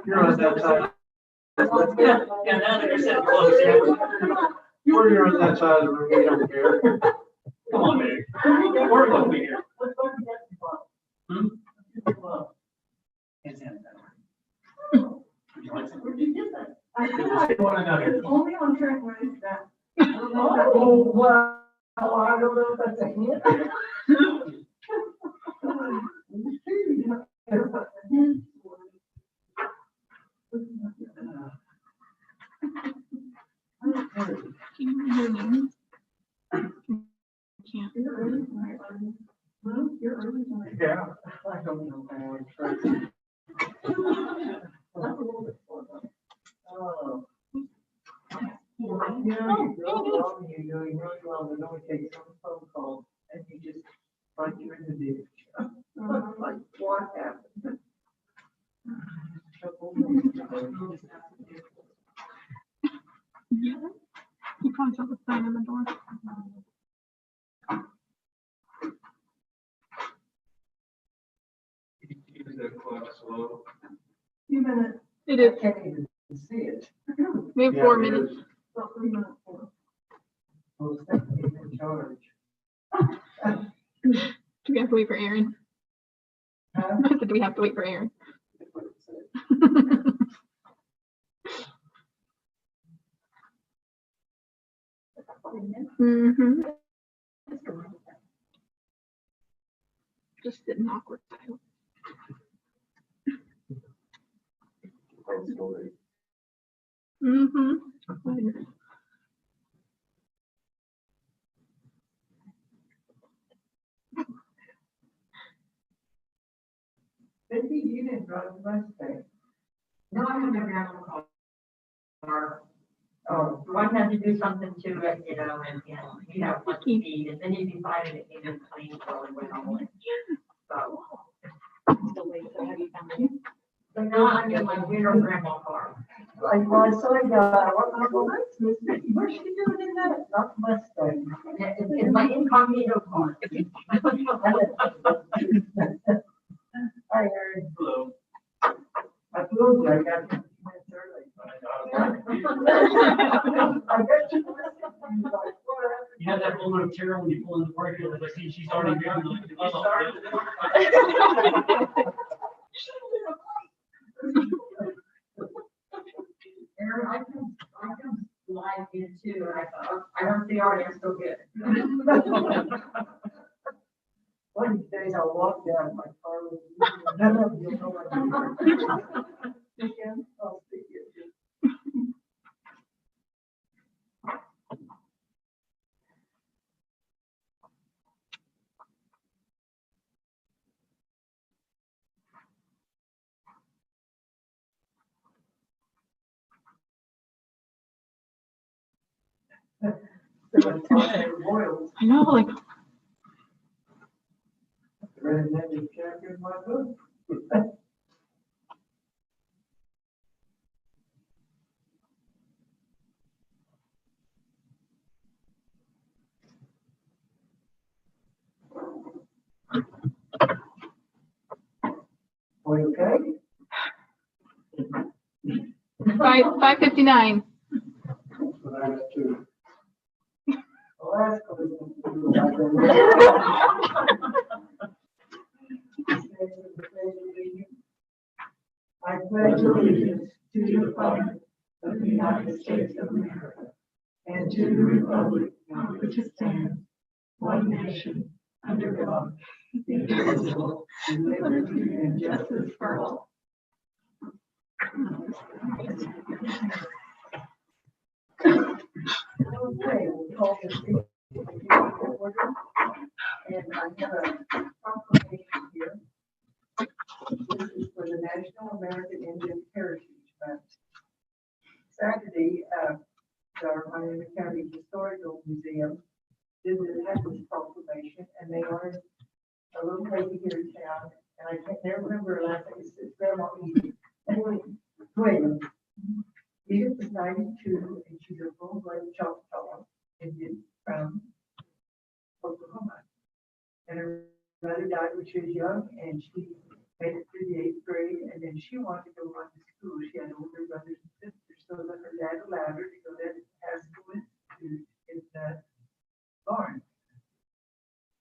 You're on that side. Yeah, now that you're sitting close, yeah. You're on that side of the room, we don't care. Come on, baby. Work with me here. Hmm? Can't stand that. Would you like some? Where'd you get that? Just one another. Only on track rides that. Oh, wow. I don't know if that's a hint. Can you hear me? Can't. You're early tonight, aren't you? Huh? You're early tonight. Yeah, I don't know how it's right. That's a little bit slow, though. Oh. Yeah. Yeah, you go along, you're doing really well, but don't take some phone call and you just find you in the ditch. Like, what happened? Yeah. You probably saw the sign on the door. Is that clock slow? Few minutes. It is. I can't even see it. We have Yeah, 4 it minutes. is. About 3 minutes more. Well, it's definitely in charge. Do we have to wait for Aaron? Huh? I said, do we have to wait for Aaron? That's what it said. Mm-hmm. Just an awkward silence. Mm-hmm. Maybe you didn't drive the Mustang. No, I have my grandma car. Oh, One had to do something to it, you know, and, you have one speed, and then you decided it came in clean, so it went all the way. So, but now I'm in my weird grandma car. like my son got, what's she doing in that? Not Mustang. It's my incognito car. I heard, Hello. I flew you, I got 15 minutes early. I bet you. You have that moment of terror when you pull in the park, you're like, see, she's already there. You're like, oh, sorry. Aaron, I can slide in too, and I thought, I don't see already, I'm still good. One of these days I'll walk down my car with you. None of you know what I'm doing. Again, I'll see you. Royals, I know, like, redheaded jacket in my book. Are you okay? 5:59. That's what I got too. Well, that's good. I pledge allegiance to the flag of the United States of America and to the republic for which it stands, one nation, under God, indivisible, with liberty and justice for all. Okay, we'll call this meeting to order. And I have a proclamation here. This is for the National American Indian Heritage Month. Saturday, our Miami County Historical Museum did the Happiness Proclamation, and they honored a little lady here in town, and I can't never remember her last name. It's Grandma Edith. Anyway, Williams. Edith is 92, and she's a full-blood Choctaw Indian from Oklahoma. And her mother died when she was young, and she made it through the 8th grade, and then she wanted to go on to school. She had older brothers and sisters, so that her dad allowed her to go to high school in Lawrence.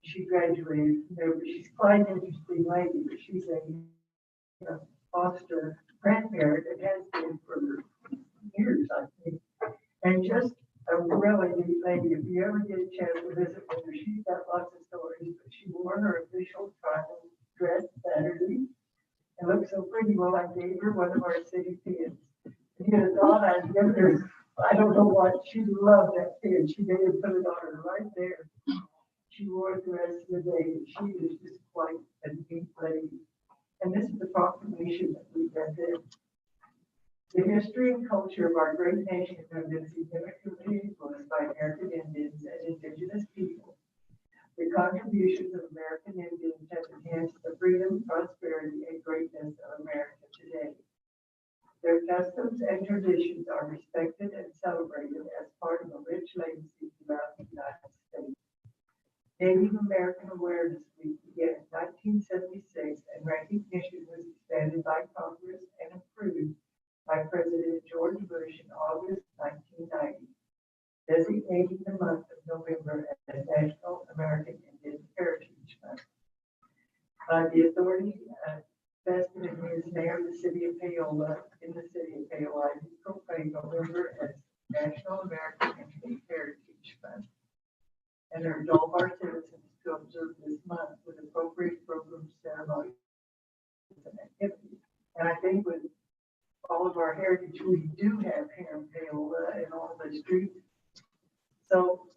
She graduated from there, but she's quite an interesting lady, but she's a foster grandparent and has been for years, I think. And just a really neat lady. If you ever get a chance to visit with her, she's got lots of stories, but she wore her official tribal dress Saturday and looked so pretty. Well, I gave her one of our city pins. If you'd have thought I'd given her, I don't know what, she loved that pin. She made her put it on her right there. She wore it the rest of the day. She is just quite a neat lady. And this is the proclamation that we read there. The history and culture of our great nation have been significantly influenced by American Indians and indigenous people. The contributions of American Indians have enhanced the freedom, prosperity, and greatness of America today. Their customs and traditions are respected and celebrated as part of a rich legacy throughout the United States. Native American Awareness Week began in 1976, and recognition was expanded by Congress and approved by President George Bush in August 1990, designating the month of November as National American Indian Heritage Month. The authority vested in his mayor of the city of Paola, he proclaimed November as National American Indian Heritage Month, and urged all of our citizens to observe this month with appropriate programs, ceremonies, and activities. And I think with all of our heritage we do have here in Paola and all the streets. So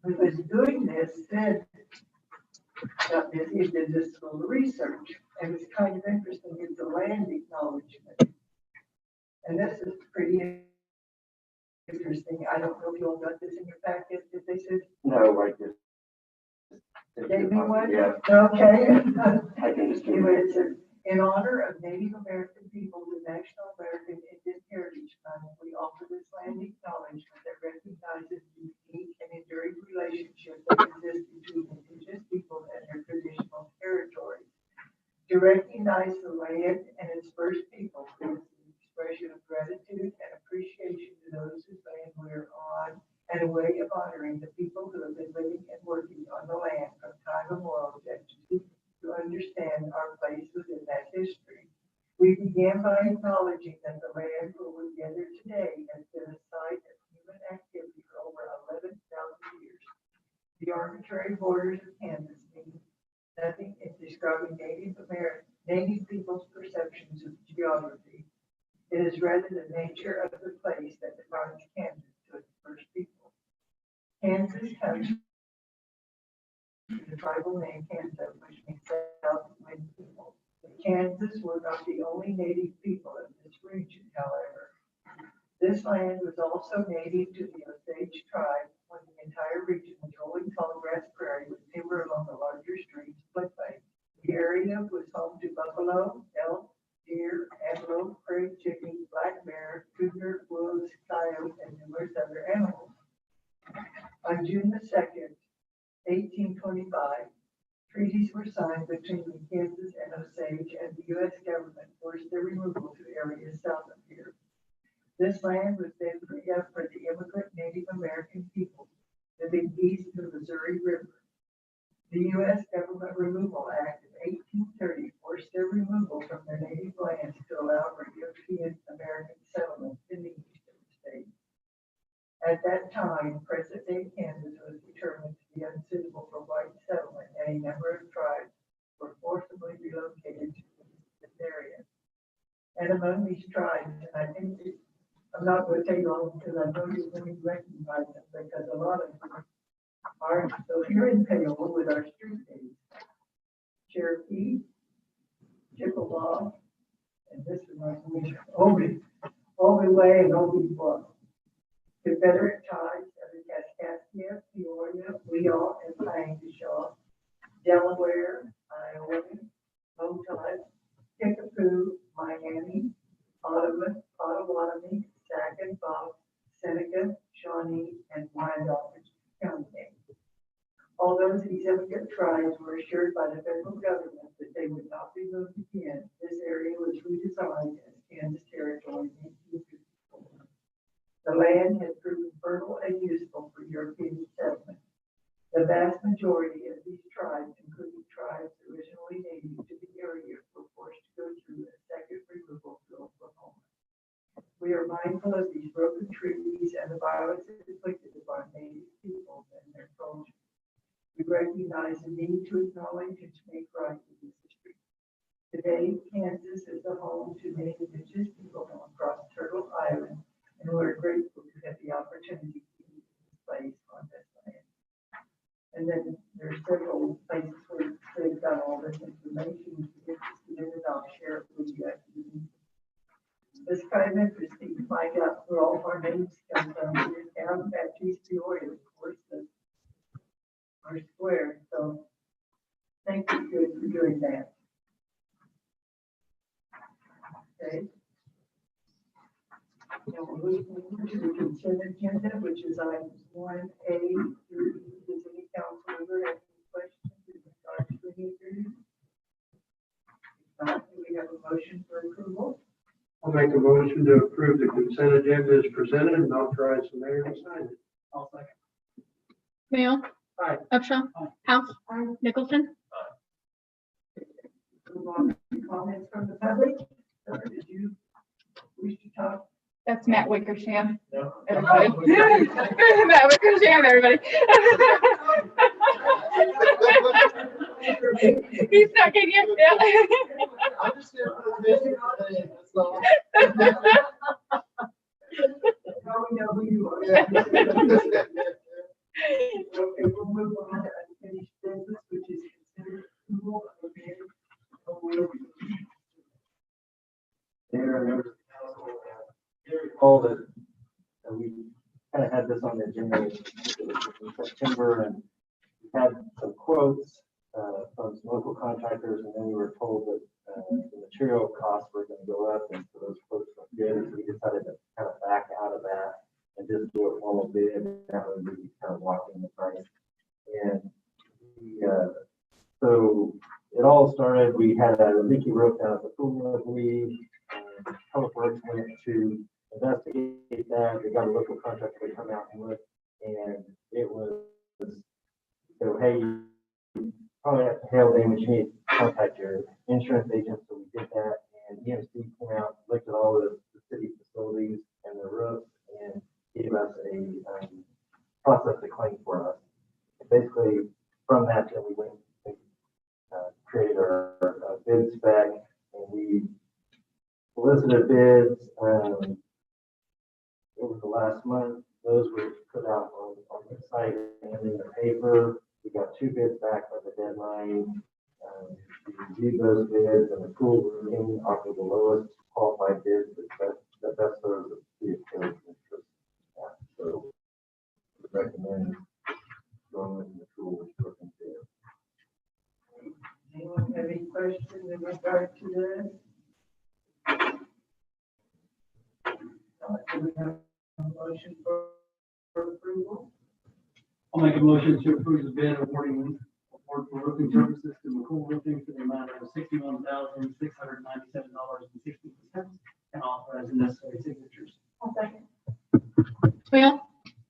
we was doing this, said got busy and did this little research, and it's kind of interesting. It's a land acknowledgement, and this is pretty interesting. I don't know if you all got this in your packet. Did they say? No, like this. Gave me one? Yeah, Okay. I can just do Anyway, it. it says, in honor of Native American people, the National American Indian Heritage Month, we offer this land acknowledgement that recognizes the unique and enduring relationship that exists between indigenous people and their traditional territories. To recognize the land and its first people is an expression of gratitude and appreciation to those whose land we are on, and a way of honoring the people who have been living and working on the land from time immemorial to understand our place within that history. We began by acknowledging that the land where we gather today has been a site of human activity for over 11,000 years. The arbitrary borders of Kansas mean nothing in describing Native people's perceptions of geography. It is rather the nature of the place that defines Kansas to its first people. Kansas comes the tribal name Kansas, which means southwind people. The Kansas were not the only native people of this region, however. This land was also native to the Osage tribe when the entire region was rolling tall grass prairie with timber along the larger streams floodplain. The area was home to buffalo, elk, deer, antelope, prairie chicken, black bear, cougar, wolves, coyote, and numerous other animals. On June the 2nd, 1825, treaties were signed between the Kansas and Osage, and the U.S. government forced their removal to areas south of here. This land was then freed up for the immigrant Native American people living east of the Missouri River. The U.S. Government Removal Act of 1830 forced their removal from their native lands to allow for European American settlement in the east of the state. At that time, present-day Kansas was determined to be unsuitable for white settlement, and a number of tribes were forcibly relocated to this area. And among these tribes, and I think I'm not going to take long because I know you're going to recognize them, because a lot of them are. So here in Paola with our street names: Cherokee, Chippewa, and this is my Obi Way and Obi-Wan. Confederate tribes of the Kaskaskia, Peoria, Weal, and Piankashaw, Delaware, Iowa, Motot, Kickapoo, Miami, Ottawa, Potawatomi, Sac and Fox, Seneca, Shawnee, and Wyandotte County. Although these immigrant tribes were assured by the federal government that they would not be moved again. This area was redesigned as Kansas territory in 1854. The land had proven fertile and useful for European settlement. The vast majority of these tribes, including tribes originally native to the area, were forced to go through a second removal to Oklahoma. We are mindful of these broken treaties and the violence inflicted upon native peoples and their culture. We recognize the need to acknowledge and to make right with this history. Today, Kansas is the home to many indigenous people from across Turtle Island, and we're grateful to have the opportunity to be in this place on this land. And then there's several places where they've got all this information. If you're interested in it, I'll share it with you after the meeting. It's kind of interesting to find out where all of our names come from. We have Baptiste Peoria, of course, our square. So thank you good for doing that. Okay. Now we're moving to the consent agenda, which is items 1A through E. Does any council member have any questions in regard to any of these? If not, do we have a motion for approval? I'll make a motion to approve the consent agenda as presented and authorize the mayor to sign it. I'll second. Mayo. Aye. Upshaw. Aye. House. Nicholson. Move on to comments from the public. Or did you wish to talk? That's Matt Wickersham, No. everybody. Matt Wickersham, everybody. He's stuck in here. Yeah. I'm just here for the vision. That's all. Now we know who you are. Okay, we'll move on to unfinished business, which is considered approval of the bid award. Mayor, members of the council, you recall that we kind of had this on the agenda in September, and we had some quotes from some local contractors, and then we were told that the material costs were going to go up, and so those quotes were good, so we decided to kind of back out of that and just do a formal bid, and that would be kind of locking the price. And so it all started, we had a leaky roof down at the pool, I believe. Public Works went to investigate that. They got a local contractor to come out and look, and it was, so hey, you probably have to hail damage. You need to contact your insurance agent. So we did that, and EMC came out, looked at all the city facilities and the roofs, and gave us a process to claim for us. Basically, from that, then we went and created our bid spec, and we solicited bids over the last month. Those were put out on the site and in the paper. We got 2 bids back by the deadline. We reviewed those bids, and the pool room offered the lowest qualified bid, but the best serves the city of Kansas interest. So we recommend going with the pool roofing bid. Anyone have any questions in regard to this? Do we have a motion for approval? I'll make a motion to approve the bid award for roofing services to McCool Roofing for the amount of $61,697.60 and authorize the necessary signatures. I'll second. Mayo.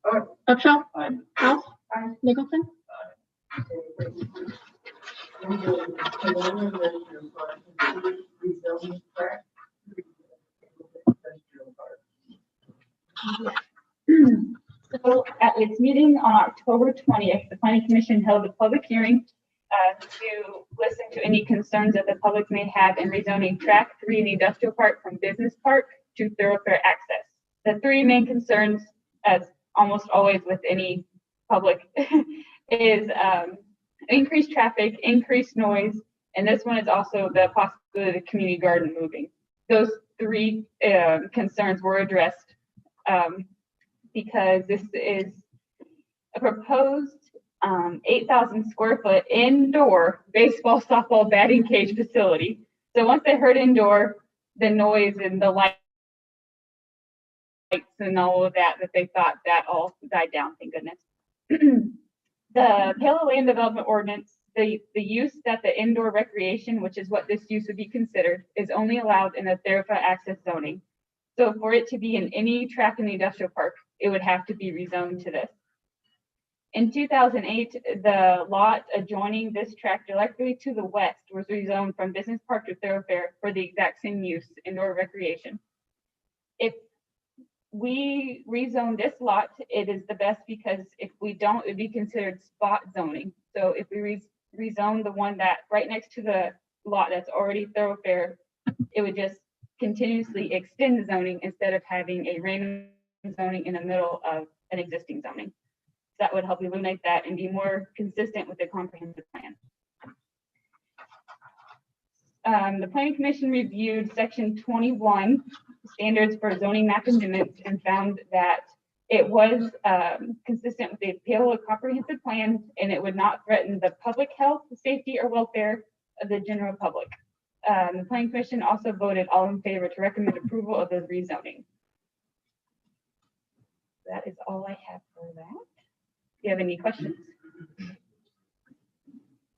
Aye. Upshaw. Aye. House. Nicholson. So at its meeting on October 20th, the Planning Commission held a public hearing to listen to any concerns that the public may have in rezoning Track 3 in the industrial park from business park to thoroughfare access. The 3 main concerns, as almost always with any public, is increased traffic, increased noise, and this one is also the possibility of the community garden moving. Those 3 concerns were addressed because this is a proposed 8,000 square foot indoor baseball, softball, batting cage facility. So once they heard indoor, the noise and the lights and all of that they thought that all died down, thank goodness. The Paola Land Development Ordinance the use that the indoor recreation, which is what this use would be considered, is only allowed in the thoroughfare access zoning. So for it to be in any tract in the industrial park, it would have to be rezoned to this. In 2008, the lot adjoining this tract directly to the west was rezoned from business park to thoroughfare for the exact same use, indoor recreation. If we rezone this lot, it is the best, because if we don't, it'd be considered spot zoning. So if we rezone the one that right next to the lot that's already thoroughfare, it would just continuously extend the zoning instead of having a random zoning in the middle of an existing zoning. That would help eliminate that and be more consistent with the comprehensive plan. The Planning Commission reviewed section 21, standards for zoning map amendments, and found that it was consistent with the Paola comprehensive plan, and it would not threaten the public health, safety, or welfare of the general public. The Planning Commission also voted all in favor to recommend approval of the rezoning. That is all I have for that. Do you have any questions?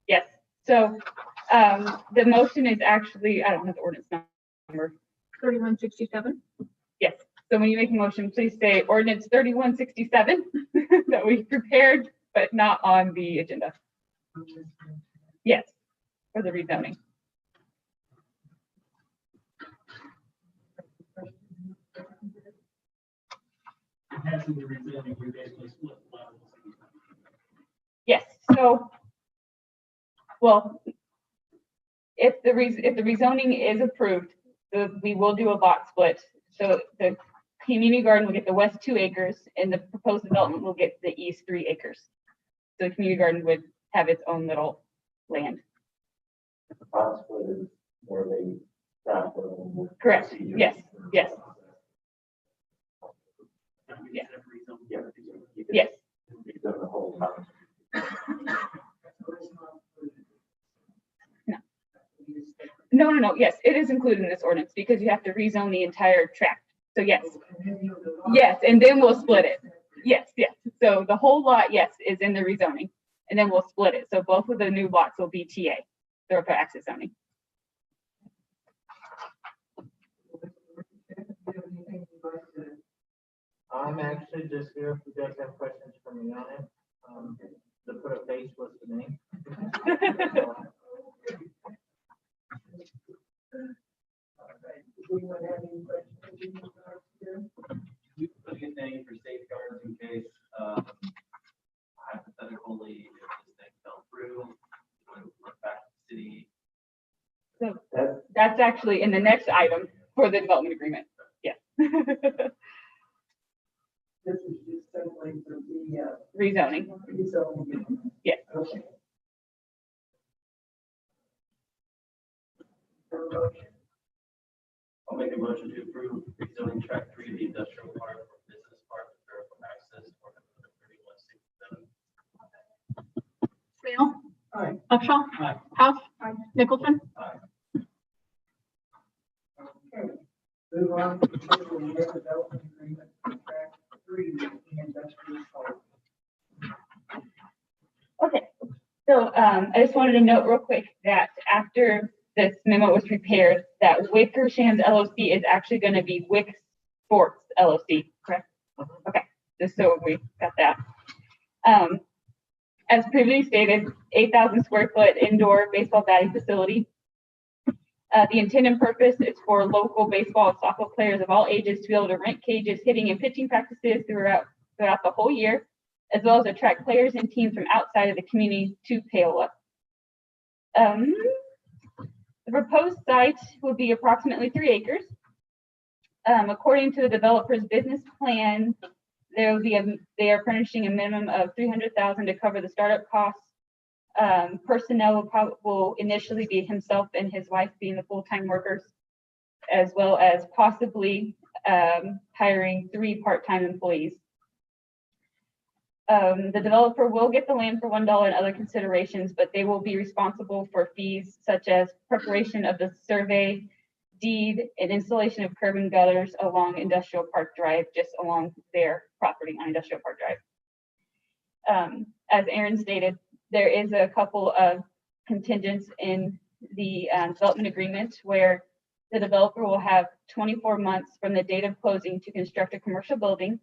Yes. So the motion is actually, I don't have the ordinance number. 3167. Yes. So when you make a motion, please say ordinance 3167 that we prepared, but not on the agenda. Yes, for the rezoning. Passing the rezoning, we basically split levels. Yes. So, well, if the rezoning is approved, we will do a lot split. So the community garden will get the west 2 acres, and the proposed development will get the east 3 acres. So the community garden would have its own little land. The pot split is more of a draft. Correct. Yes. Yes. Yeah. Yeah. Yes. You've done the whole time. No. Yes, it is included in this ordinance because you have to rezone the entire tract. So yes. Yes, and then we'll split it. Yes. So the whole lot, yes, is in the rezoning, and then we'll split it. So both of the new lots will be TA, thoroughfare access zoning. I'm actually just here if you guys have questions for me on it. To put a face with the name. We put a name for safeguards in case, hypothetically, if this thing fell through, when we went back to the city. So that's actually in the next item for the development agreement. Yes. This is just simply for the, Rezoning. rezoning. Yes. Okay. I'll make a motion to approve rezoning track 3 of the industrial park from business park to vertical access for 3167. Snail. Aye. Upshaw. Aye. House. Aye. Nicholson. Okay. Move on to the development agreement, contract 3, the industrial park. Okay. So I just wanted to note real quick that after this memo was prepared, that Wickersham's LLC is actually going to be Wick Sports LLC, correct? Okay, just so we got that. As previously stated, 8,000 square foot indoor baseball batting facility. The intent and purpose is for local baseball and softball players of all ages to be able to rent cages, hitting and pitching practices throughout the whole year, as well as attract players and teams from outside of the community to Paola. The proposed site will be approximately 3 acres. According to the developer's business plan, they are furnishing a minimum of $300,000 to cover the startup costs. Personnel will initially be himself and his wife being the full-time workers, as well as possibly hiring 3 part-time employees. The developer will get the land for $1 and other considerations, but they will be responsible for fees such as preparation of the survey, deed, and installation of curb and gutters along Industrial Park Drive, just along their property on Industrial Park Drive. As Aaron stated, there is a couple of contingents in the development agreement where the developer will have 24 months from the date of closing to construct a commercial building.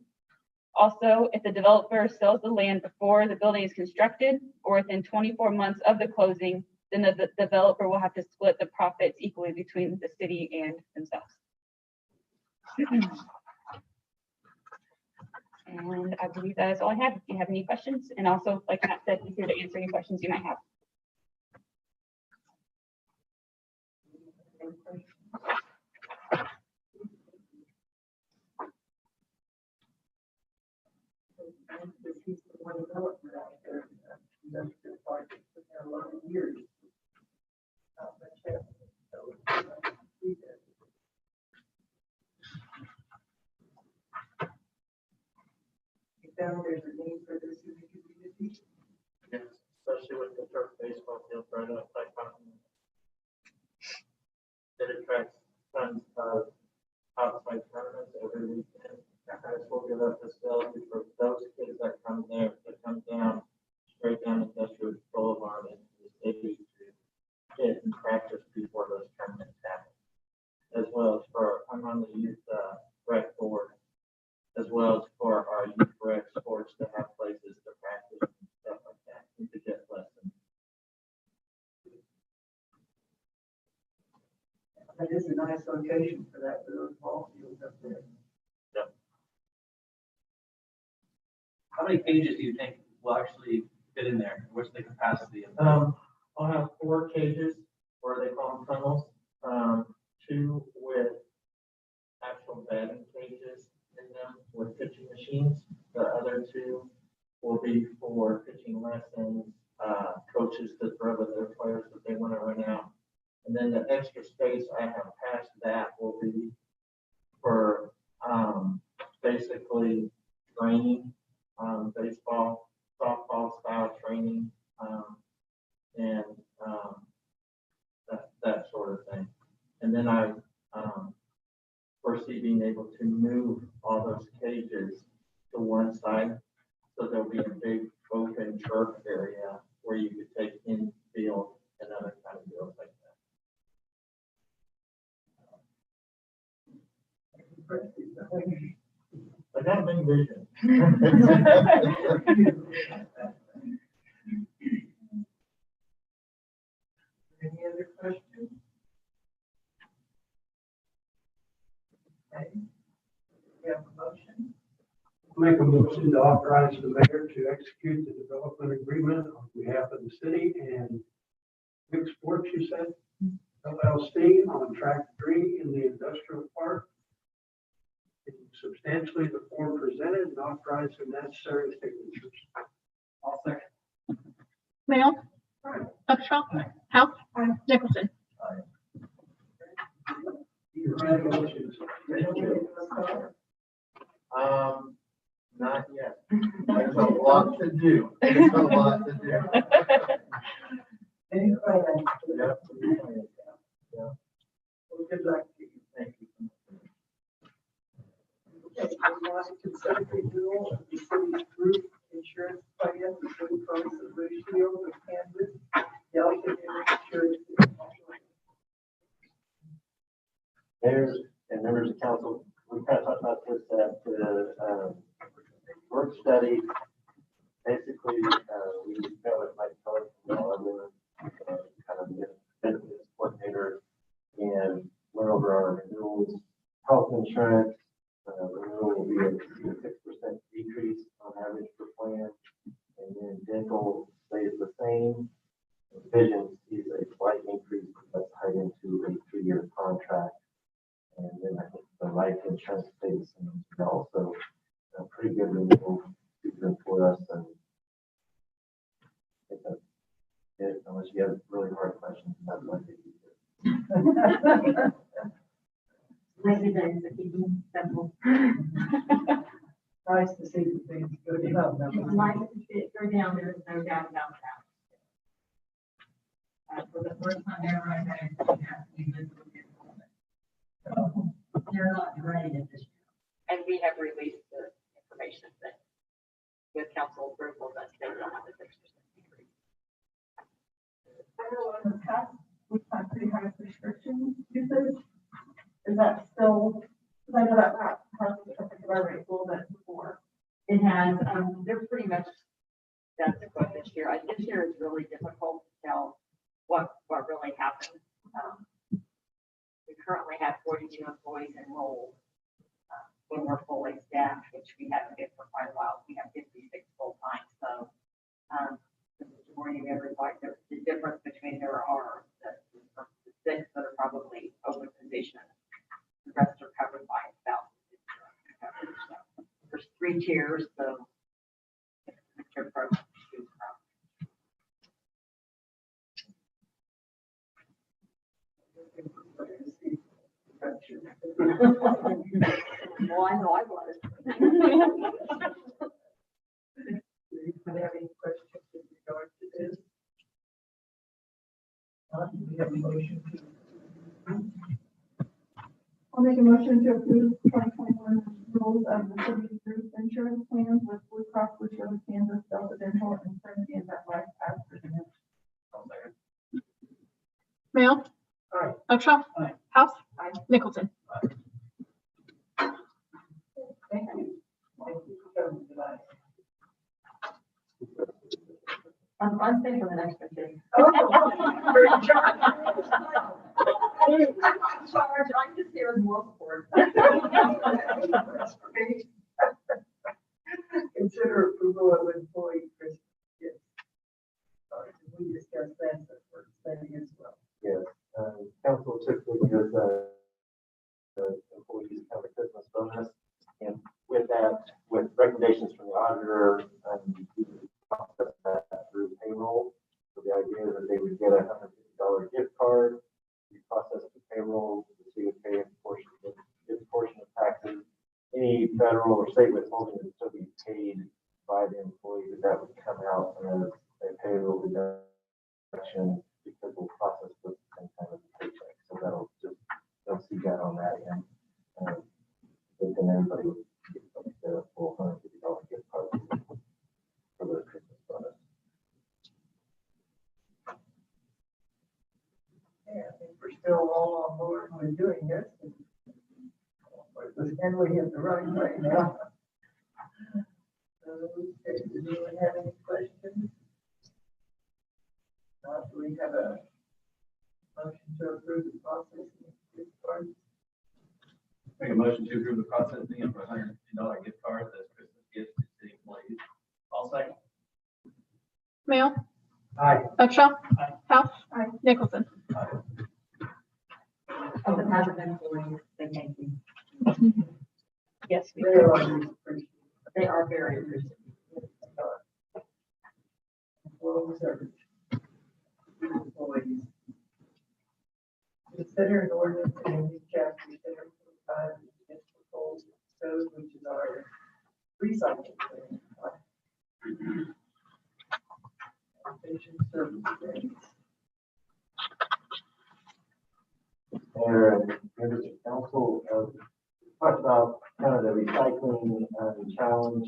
Also, if the developer sells the land before the building is constructed or within 24 months of the closing, then the developer will have to split the profits equally between the city and themselves. And I believe that is all I have. If you have any questions, and also, like Matt said, he's here to answer any questions you might have. This is the one development out there, industrial park, it's been there a lot of years. You found there's a need for this in the community? Yes, especially with the turf baseball field right up by Fountain. It attracts tons of outside tournaments every weekend. This will give us facility for those kids that come there to come down, straight down Industrial Boulevard into the city to hit and practice before those tournaments happen. As well as for, I'm on the youth rec board, as well as for our youth rec sports to have places to practice and stuff like that, and to get lessons. That is a nice location for that, for those ball fields up there. How many cages do you think will actually fit in there? What's the capacity of them? I'll have 4 cages, or they call them tunnels, 2 with actual batting cages in them with pitching machines. The other 2 will be for pitching lessons, coaches to throw to their players that they want to run out. And then the extra space I have past that will be for basically training, baseball, softball style training, and that sort of thing. And then I foresee being able to move all those cages to one side, so there'll be a big open turf area where you could take infield and other kind of deals like that. I got a big vision. Any other questions? Okay. We have a motion. Make a motion to authorize the mayor to execute the development agreement on behalf of the city and Big Sports, you said, LLC on track 3 in the industrial park. In substantially the form presented and authorize the necessary signatures. I'll second. Mayo. Upshaw. House. Nicholson. Congratulations. Not yet. There's a lot to do. There's a lot to do. Any plans? Yep. Yeah. Well, good luck to you. Thank you. Okay, we want to consider renewal of the city's group insurance plan, the Blue Cross and Blue Shield of Kansas, Delta Insurance. Mayors and members of council, we kind of talked about this at the work study. Basically, we met with Mike Cohen, kind of the benefits coordinator, and went over our renewals. Health insurance renewal will be a 6% decrease on average per plan, and then dental stays the same. Vision sees a slight increase that's tied into a 3-year contract. And then I think the life insurance stays the same as well. So a pretty good renewal season for us. And I think that's it, unless you have really hard questions, that's what I think. Simple. Nice to see the things go down. It's nice to see it go down, there's no doubt about that. For the first time ever, I've had to have to use it. They're not ready at this. And we have released the information that with council approval that they will have a 6% decrease. usage? Is that still, because I know that process took our rates a little bit before. It has, they're pretty much, that's what this year, this year is really difficult to tell what really happened. We currently have 42 employees enrolled. When we're fully staffed, which we haven't been for quite a while, we have 56 full-time, so, the majority of everybody, the difference between there are the 6 that are probably open positions. The rest are covered by spouse. So there's 3 tiers, so. It's your program to choose from. Well, I know I was. Do you have any questions with regard to this? Do we have a motion to? I'll make a motion to approve 2021 rules of the city group insurance plans with Blue Cross Blue Shield of Kansas, Delta Dental, and Trinity and MetLife as presented. Mail. Aye. Upshaw. Aye. House. Aye. Nicholson. Thank you. Thank you for coming tonight. I'm thinking the next one too. Oh, you're in charge. I'm not in charge, I'm just here as moral support. Consider approval of employee Christmas gifts. We discussed that at the first study as well. Yes, council typically gives the employees kind of a Christmas bonus. And with that, with recommendations from the auditor, we process that through payroll. So the idea is that they would get a $150 gift card. We process the payroll, the city would pay a portion of taxes. Any federal or state withholding would still be paid by the employee, but that would come out as a payroll deduction because we'll process the same kind of paycheck. So they'll see that on that end. But then everybody would get the full $150 gift card for their Christmas bonus. Yeah, I think we're still all on board with doing this. And we have the right way now. Okay, does anyone have any questions? Do we have a motion to approve the process? Make a motion to approve the processing of a $150 gift card as Christmas gifts to city employees. I'll second. Mail. Aye. Upshaw. Aye. House. Nicholson. Of the private employees, they thank you. Yes, we They do. are appreciated. They are very appreciative. Well deserved. Employees. Consider an ordinance in new chapter 7.5 municipal code, which is our recycling plan. Patient service rates. Mayor and members of council, talked about kind of the recycling challenge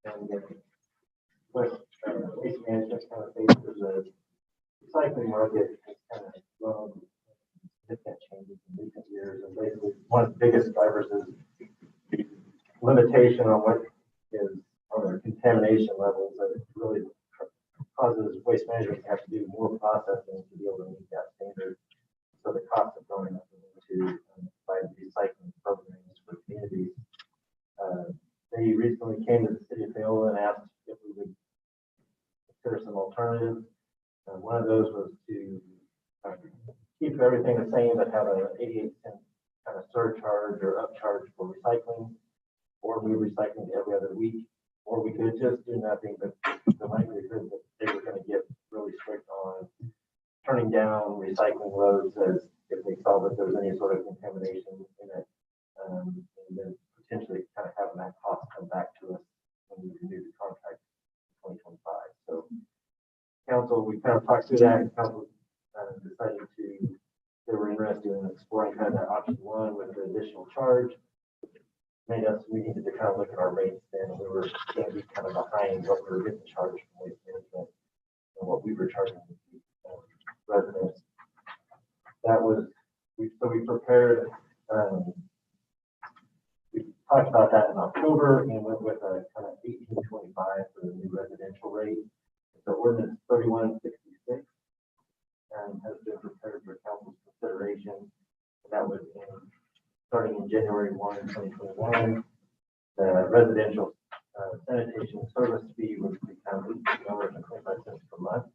and what waste management kind of faces. The recycling market has kind of grown significant changes in recent years, and basically one of the biggest drivers is the limitation on what is on their contamination levels that it really causes waste management to have to do more processing to be able to meet that standard. So the costs of going up to provide recycling programs for communities. They recently came to the city of Paola and asked if we would consider some alternatives. One of those was to keep everything the same, but have an 88-cent kind of surcharge or upcharge for recycling, or move recycling every other week, or we could just do nothing. But the likelihood that they were going to get really strict on turning down recycling loads as if they saw that there was any sort of contamination in it, and then potentially kind of having that cost come back to us when we renew the contract in 2025. So council, we kind of talked through that, and council decided they were interested in exploring kind of that option one with the additional charge. We needed to kind of look at our rates then, and we were going to be kind of behind what we were getting charged from waste management and what we were charging residents. That was we prepared, we talked about that in October and went with a kind of 1825 for the new residential rate. So ordinance 3166 has been prepared for council's consideration. And that was starting in January 1, 2021. The residential sanitation service fee would become $18.25 per month.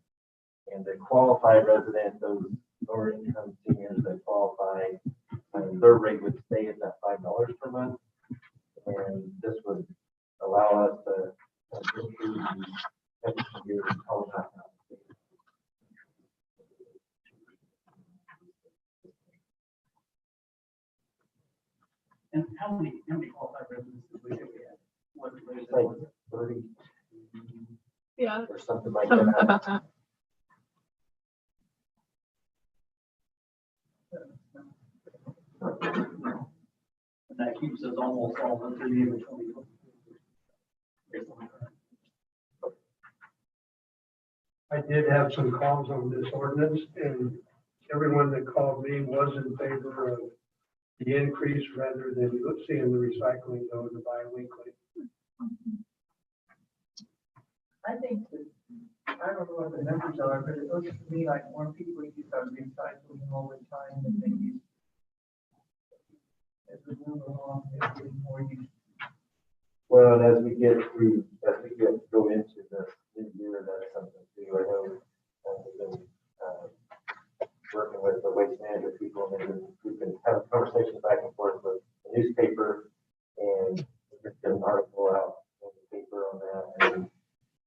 And the qualified resident, those lower income seniors that qualify, their rate would stay at that $5 per month. And this would allow us to go through the next year and all that. And how many qualified residents did we get? What It's was like 30 Yeah, or something like something that. about that. And that keeps us almost all into the year 2020. I did have some calls on this ordinance, and everyone that called me was in favor of the increase rather than seeing the recycling go to bi-weekly. I think that, I don't know what the numbers are, but it looks to me like more people use our recycling all the time than they use. As we move along, they're getting more use. Well, and as we go into this new year, that's something too. I know we've been working with the waste management people, and we've been having conversations back and forth with the newspaper, and we just get an article out in the paper on that, and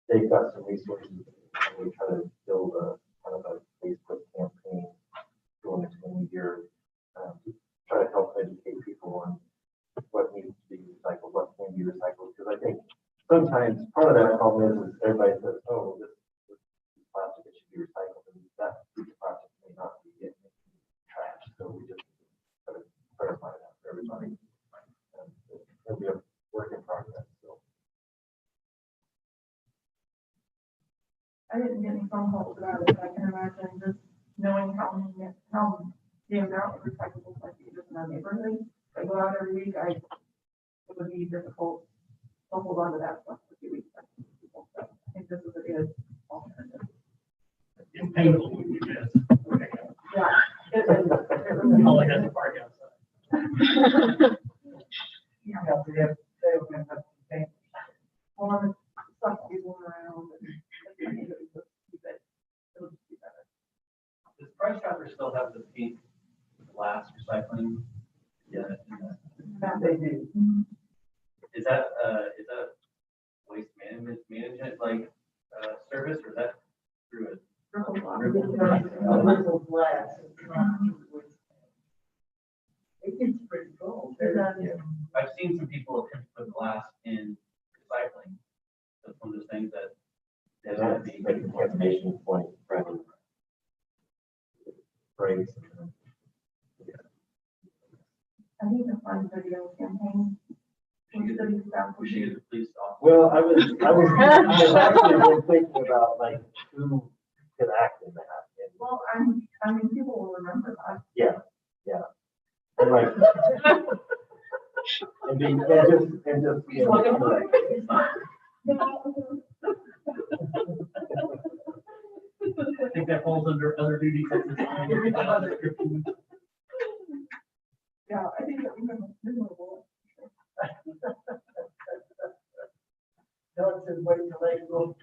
they've got some resources. And we try to build a kind of a Facebook campaign going into the new year, to try to help educate people on what needs to be recycled, what can be recycled. Because I think sometimes part of that problem is everybody says, oh, this plastic should be recycled, and that piece of plastic may not be getting trash. So we just try to clarify that for everybody. It'll be a work in progress. So. I didn't get any phone calls about it, but I can imagine just knowing how the amount of recyclables like you just in our neighborhood. I go out every week, it would be difficult to hold on to that stuff for 2 weeks. So I think this is a good alternative. It's painful when you miss. Yeah. It really All I got to park outside. Yeah, they have to pay. Well, and it's stuff we move around and keep it. It'll just be better. Does Price Chopper still have the pink glass recycling? Yeah. That they do. Is that waste management like service, or is that through it? Little glass. It's not wood. It gets pretty cold. I've seen some people attempt to put glass in recycling. That's one of those things that. And that's the contamination point from breaks. I think the fun video campaign. We should get the police off. Well, I was actually been thinking about like who could act in that. And, Well, I mean, people will remember that. yeah. And like, and just, you know, I think that falls under other duties at this time. Yeah, I think that we have memorable. No, it says wait till they go.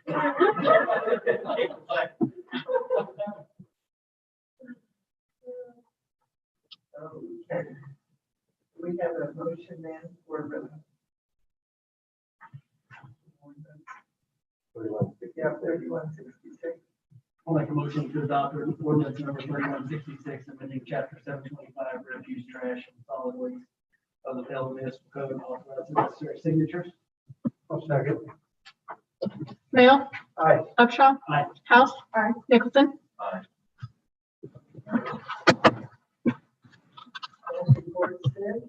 Okay. We have a motion then for the. Yeah, 3166. I'll make a motion to adopt ordinance number 3166, amending chapter 725, refuse, trash, and solid waste of the Fayetteville Municipal Code, and authorize the necessary signatures. I'll second. Mayo, Aye. Upshaw. Aye. House. Aye. Nicholson. Aye. Report said.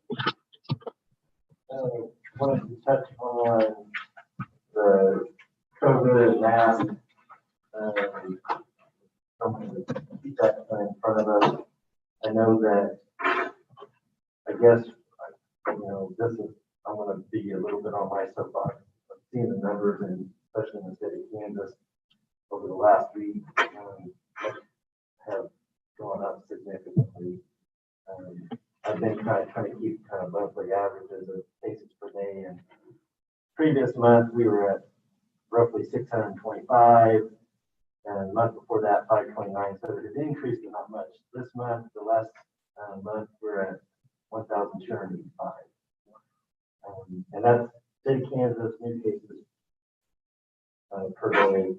Wanted to touch on the COVID and mask. Something that's in front of us. I know that, I guess, I'm gonna be a little bit on my soapbox. I've seen the numbers, and especially in the state of Kansas, over the last week, have gone up significantly. I've been trying to keep kind of monthly averages of cases per day, and previous month, we were at roughly 625, and the month before that, 529, so it increased, but not much. This month, the last month, we're at 1,285. And that's state of Kansas new cases per day.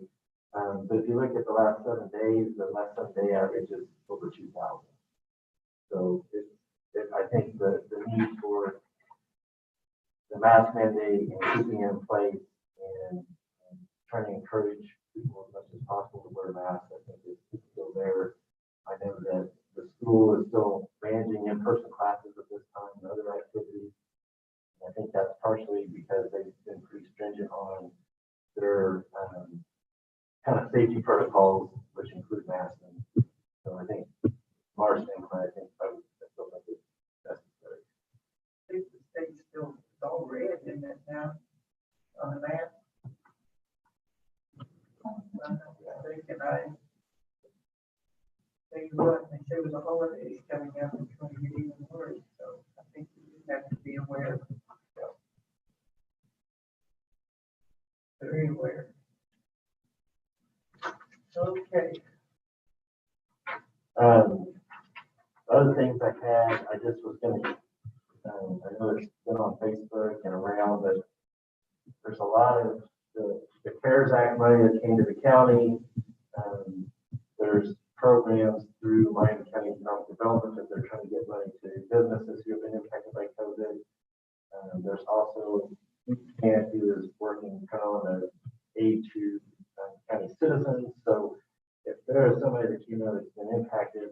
But if you look at the last 7 days, the last 7 day average is over 2,000. So I think the need for the mask mandate and keeping it in place and trying to encourage people as much as possible to wear masks, I think is still there. I know that the school is still managing in-person classes at this time and other activities. I think that's partially because they've been pretty stringent on their kind of safety protocols, which include masking. So I think, from our standpoint, I still think it's necessary. I think the state's still, it's all red in it now on the map. They say with the holidays coming up, it's going to get even worse. So I think we just have to be aware. Very aware. Okay. Other things I had, I just was going to, I know it's been on Facebook and around, but there's a lot of the CARES Act money that came to the county. There's programs through Miami County Economic Development that they're trying to get money to businesses who have been impacted by COVID. There's also Can't who is working kind of on an aid to county citizens. So if there is somebody that you know that's been impacted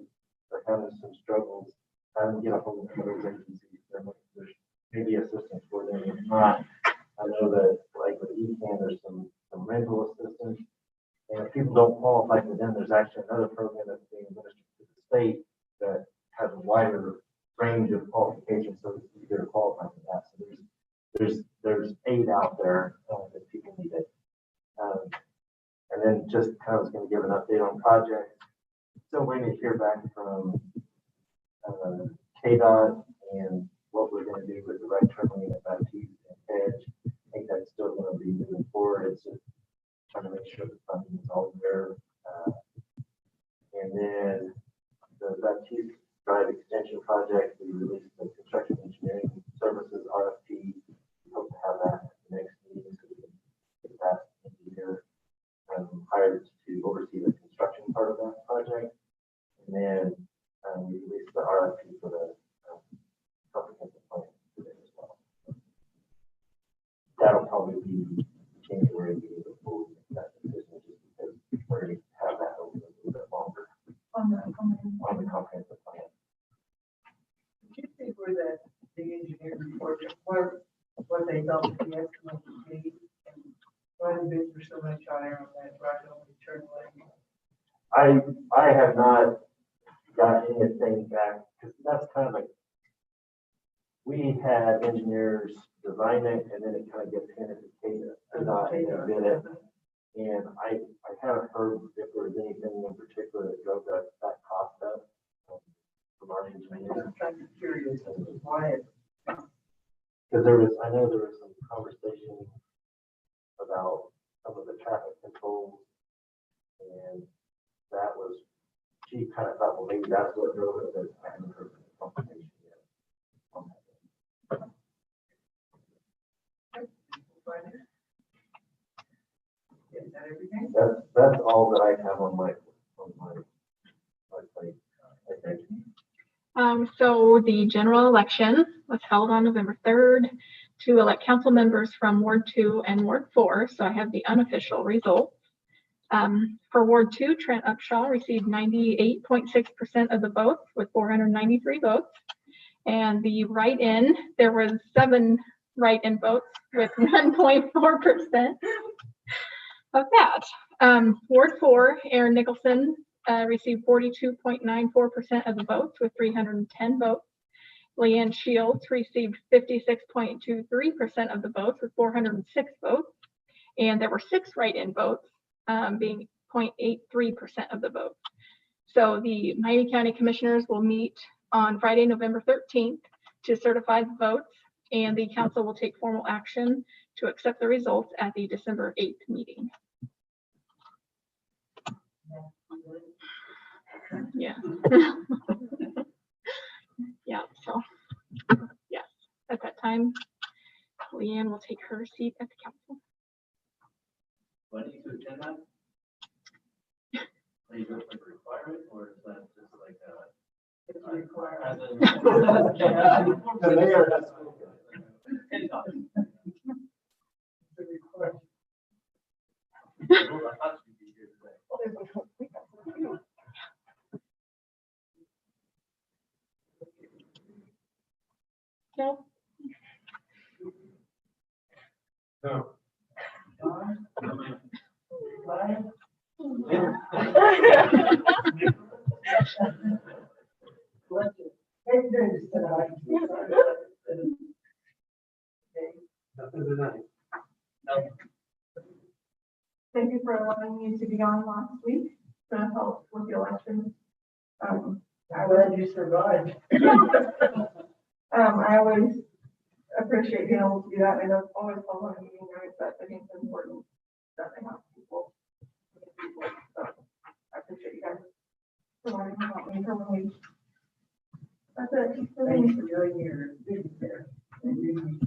or having some struggles, I can get a hold of those agencies. There's maybe assistance for them. If not, I know that like with ECAN, there's some rental assistance. And if people don't qualify for them, there's actually another program that's being administered to the state that has a wider range of qualifications, so you're qualified for that. So there's aid out there that people need it. And then just kind of was going to give an update on projects. Still waiting to hear back from KDOT and what we're going to do with the right turn lane at Baptiste and Edge. I think that's still going to be moving forward. It's just trying to make sure the funding is all there. And then the Baptiste Drive Extension Project, we released the construction engineering services RFP. We hope to have that at the next meeting so we can get that engineer hired to oversee the construction part of that project. And then we released the RFP for the comprehensive plan today as well. That'll probably be January meeting before we make that decision, just because we're going to have that over a little bit longer On the comprehensive plan. Did you see where the engineer report, what they thought the estimate would be, and why the bids were so much higher on that right on the turn lane? I have not got anything back, because that's kind of like, we had engineers design it and then it kind of gets handed to KDOT and they did it. And I haven't heard if there was anything in particular that drove that cost up from our engineers. I'm kind of curious as to why it. Because I know there was some conversation about some of the traffic controls, and that was, she kind of thought, well, maybe that's what drove it, but I haven't heard the confirmation yet on that. Is that everything? That's all that I have on my plate. I think. So the general election was held on November 3rd to elect council members from Ward 2 and Ward 4. So I have the unofficial results. For Ward 2, Trent Upshaw received 98.6% of the votes with 493 votes. And the write-in, there was 7 write-in votes with 1.4% of that. Ward 4, Aaron Nicholson received 42.94% of the votes with 310 votes. Leanne Shields received 56.23% of the votes with 406 votes. And there were 6 write-in votes, being 0.83% of the votes. So the Miami County Commissioners will meet on Friday, November 13th to certify the votes, and the council will take formal action to accept the results at the December 8th meeting. Yeah. Yeah, so, yes, at that time, Leanne will take her seat at the council. When do you attend that? Are you going to require it, or is that just like It's required. as a? The mayor has spoken. It's a request. Well, I thought you'd be here today. No, No. Ryan? Bless you. Hey, you said hi. Okay. Nothing tonight. Thank you for allowing me to be on last week to help with the election. I'm glad you survived. I always appreciate being able to do that. I know it's always fun on meeting nights, but I think it's important that they have people. So I appreciate you guys for learning about me for 1 week. That's it. for Thanks me. for doing your duty there. And you-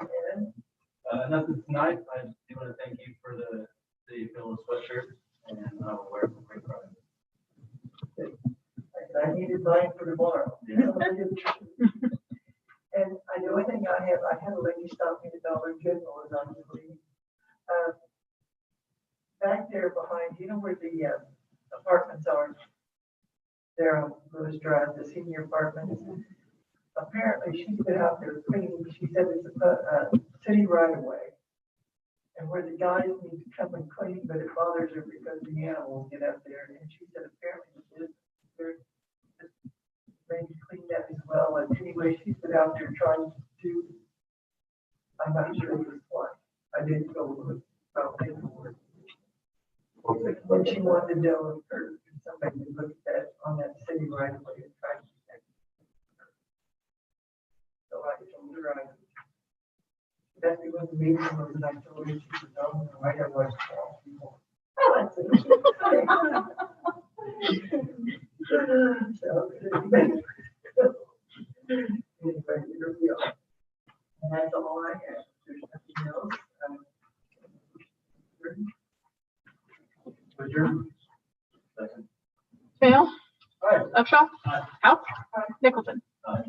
and Nothing tonight. I do want to thank you for the Paola sweatshirt, and I will wear it with great pride. I needed mine for tomorrow. Yeah. And the only thing I had a lady stop me at Dollar General as I was leaving. Back there behind, you know where the apartments are? There on Lewis Drive, the senior apartments. Apparently she's been out there cleaning. She said it's a city right away. And where the guys need to come and clean, but it bothers her because the animals get up there. And she said apparently they're maybe clean that as well. And anyway, she's been out there trying to, I'm not sure it was what. I didn't go look about paperwork. But she wanted to know if somebody would look at that on that city right away and try to protect her. So I told her that's when the meeting was, and I told her she was on, and I got like 12 people. Oh, that's it. So, anyway, here we are. And that's all I have. There's nothing else. Adjourned. Second. Fail, Aye. Upshaw, Aye. House, Nicholson. Aye.